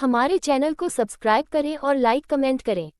हमारे चैनल को सब्सक्राइब करें और लाइक कमेंट करें।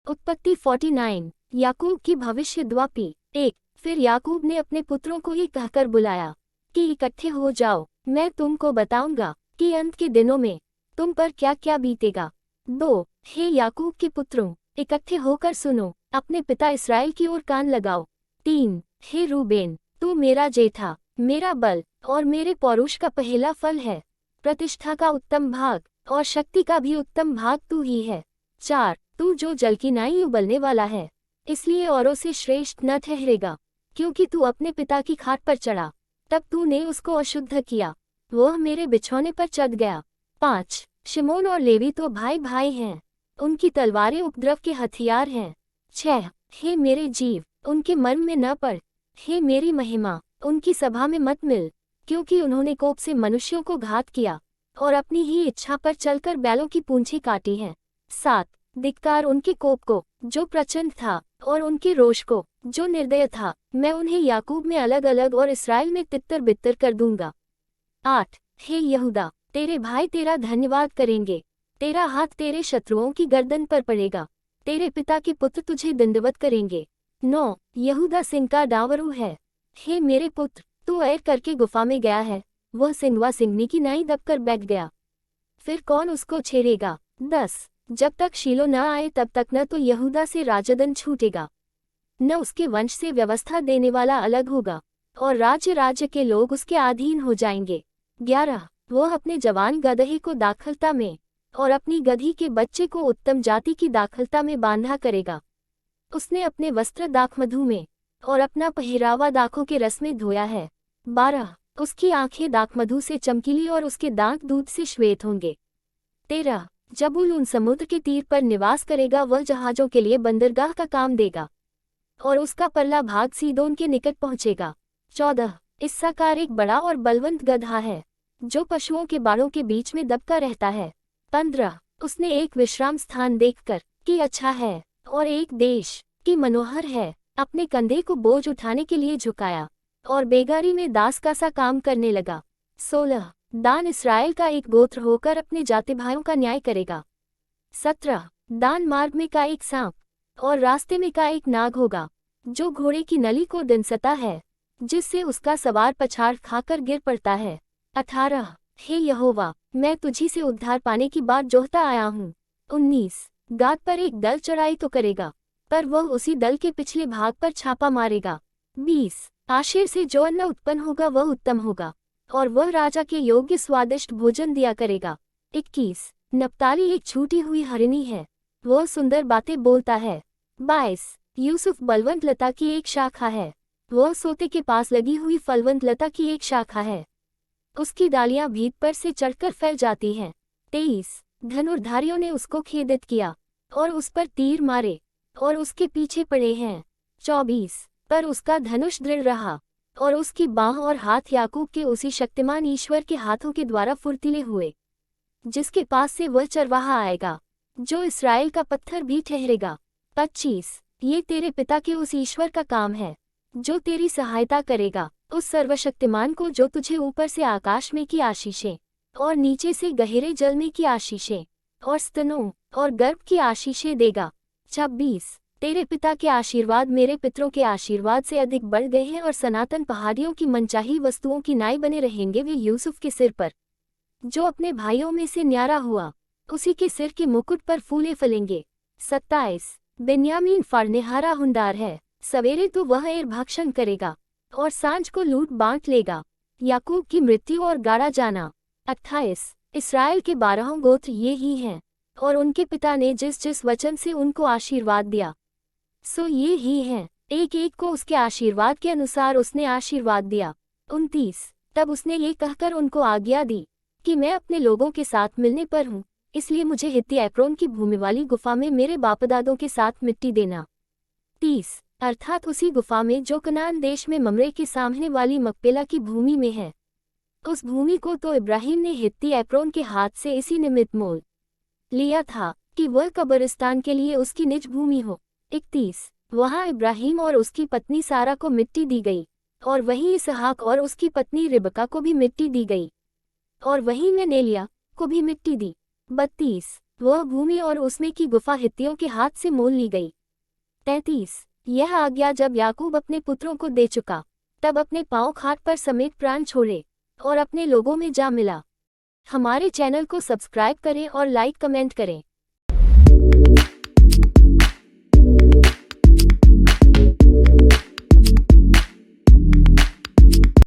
उत्पत्ति 49। याकूब की भविष्य द्वापी 1। फिर याकूब ने अपने पुत्रों को ये कहकर बुलाया कि इकट्ठे हो जाओ, मैं तुमको बताऊंगा कि अंत के दिनों में तुम पर क्या क्या बीतेगा। 2। हे याकूब के पुत्रों, इकट्ठे होकर सुनो, अपने पिता इसराइल की ओर कान लगाओ। 3। हे रूबेन, तू मेरा जेठा, मेरा बल और मेरे पौरुष का पहला फल है। प्रतिष्ठा का उत्तम भाग और शक्ति का भी उत्तम भाग तू ही है। 4। तू जो जल की नाई उबलने वाला है, इसलिए औरों से श्रेष्ठ न ठहरेगा, क्योंकि तू अपने पिता की खाट पर चढ़ा, तब तूने उसको अशुद्ध किया, वह मेरे बिछौने पर चढ़ गया। 5। शिमोन और लेवी तो भाई भाई हैं, उनकी तलवारें उपद्रव के हथियार हैं। 6। हे मेरे जीव, उनके मर्म में न पड़, हे मेरी महिमा, उनकी सभा में मत मिल, क्योंकि उन्होंने कोप से मनुष्यों को घात किया और अपनी ही इच्छा पर चलकर बैलों की पूंछें काटी हैं। 7। धिक्कार उनके कोप को जो प्रचंड था और उनके रोष को जो निर्दय था, मैं उन्हें याकूब में अलग अलग और इसराइल में तितर बितर कर दूंगा। 8। हे यहूदा, तेरे भाई तेरा धन्यवाद करेंगे, तेरा हाथ तेरे शत्रुओं की गर्दन पर पड़ेगा, तेरे पिता के पुत्र तुझे दंडवत करेंगे। 9। यहूदा सिंह का डावरू है, हे मेरे पुत्र, तू ऐर करके गुफा में गया है, वह सिंहवा सिंहनी की नाई दबकर बैठ गया, फिर कौन उसको छेड़ेगा। 10। जब तक शीलो न आए तब तक न तो यहूदा से राजदंड छूटेगा, न उसके वंश से व्यवस्था देने वाला अलग होगा, और राज्य के लोग उसके अधीन हो जाएंगे। 11। वह अपने जवान गदहे को दाखलता में और अपनी गधी के बच्चे को उत्तम जाति की दाखलता में बांधा करेगा। उसने अपने वस्त्र दाखमधु में और अपना पहरावा दाखों के रस में धोया है। 12। उसकी आंखें दाखमधु से चमकीली और उसके दांत दूध से श्वेत होंगे। 13। जब उन समुद्र के तीर पर निवास करेगा, वह जहाजों के लिए बंदरगाह का काम देगा, और उसका परला भाग सीदोन के निकट पहुंचेगा। 14। इस्साकार एक बड़ा और बलवंत गधा है, जो पशुओं के बाड़ों के बीच में दबका रहता है। 15। उसने एक विश्राम स्थान देखकर कि अच्छा है और एक देश कि मनोहर है, अपने कंधे को बोझ उठाने के लिए झुकाया और बेगारी में दास का सा काम करने लगा। 16। दान इसराइल का एक गोत्र होकर अपने जाति भाइयों का न्याय करेगा। 17। दान मार्ग में का एक सांप और रास्ते में का एक नाग होगा, जो घोड़े की नली को दंसता है, जिससे उसका सवार पछाड़ खाकर गिर पड़ता है। 18। हे यहोवा, मैं तुझी से उद्धार पाने की बात जोहता आया हूँ। 19। गाद पर एक दल चढ़ाई तो करेगा, पर वह उसी दल के पिछले भाग पर छापा मारेगा। 20। आशेर से जो अन्न उत्पन्न होगा वह उत्तम होगा, और वह राजा के योग्य स्वादिष्ट भोजन दिया करेगा। 21। नप्ताली एक छूटी हुई हरिणी है, वह सुंदर बातें बोलता है। 22। यूसुफ बलवंत लता की एक शाखा है, वह सोते के पास लगी हुई फलवंत लता की एक शाखा है, उसकी डालियां भीत पर से चढ़कर फैल जाती हैं। 23। धनुर्धारियों ने उसको खेदित किया और उस पर तीर मारे और उसके पीछे पड़े हैं। 24। पर उसका धनुष दृढ़ रहा और उसकी बाँह और हाथ याकूब के उसी शक्तिमान ईश्वर के हाथों के द्वारा फुर्तीले हुए, जिसके पास से वह चरवाहा आएगा, जो इसराइल का पत्थर भी ठहरेगा। 25। ये तेरे पिता के उस ईश्वर का काम है, जो तेरी सहायता करेगा, उस सर्वशक्तिमान को जो तुझे ऊपर से आकाश में की आशीषें और नीचे से गहरे जल में की आशीषें और स्तनों और गर्भ की आशीषें देगा। 26। तेरे पिता के आशीर्वाद मेरे पितरों के आशीर्वाद से अधिक बढ़ गए हैं, और सनातन पहाड़ियों की मनचाही वस्तुओं की नाई बने रहेंगे वे यूसुफ के सिर पर, जो अपने भाइयों में से न्यारा हुआ, उसी के सिर के मुकुट पर फूले फलेंगे। 27। बेन्यामीन फड़नेहारा हुंडार है, सवेरे तो वह एर भक्षण करेगा और सांझ को लूट बांट लेगा। याकूब की मृत्यु और गाड़ा जाना। 28। इसराइल के 12 गोत्र ये ही हैं, और उनके पिता ने जिस जिस वचन से उनको आशीर्वाद दिया, सो ये ही हैं, एक एक को उसके आशीर्वाद के अनुसार उसने आशीर्वाद दिया। 29। तब उसने ये कहकर उनको आज्ञा दी कि मैं अपने लोगों के साथ मिलने पर हूँ, इसलिए मुझे हित्ती एप्रोन की भूमि वाली गुफा में मेरे बापदादों के साथ मिट्टी देना। 30। अर्थात उसी गुफा में जो कनान देश में ममरे के सामने वाली मकपेला की भूमि में है। उस भूमि को तो इब्राहिम ने हित्ती एप्रोन के हाथ से इसी निमित्त मोल लिया था कि वह कब्रिस्तान के लिए उसकी निज भूमि हो। 31। वहाँ इब्राहिम और उसकी पत्नी सारा को मिट्टी दी गई, और वहीं इसहाक और उसकी पत्नी रिबका को भी मिट्टी दी गई, और वहीं में नेलिया को भी मिट्टी दी। 32 वह भूमि और उसमें की गुफा हित्तियों के हाथ से मोल ली गई। 33 यह आज्ञा जब याकूब अपने पुत्रों को दे चुका, तब अपने पांव खाट पर समेत प्राण छोड़े और अपने लोगों में जा मिला। हमारे चैनल को सब्सक्राइब करें और लाइक कमेंट करें।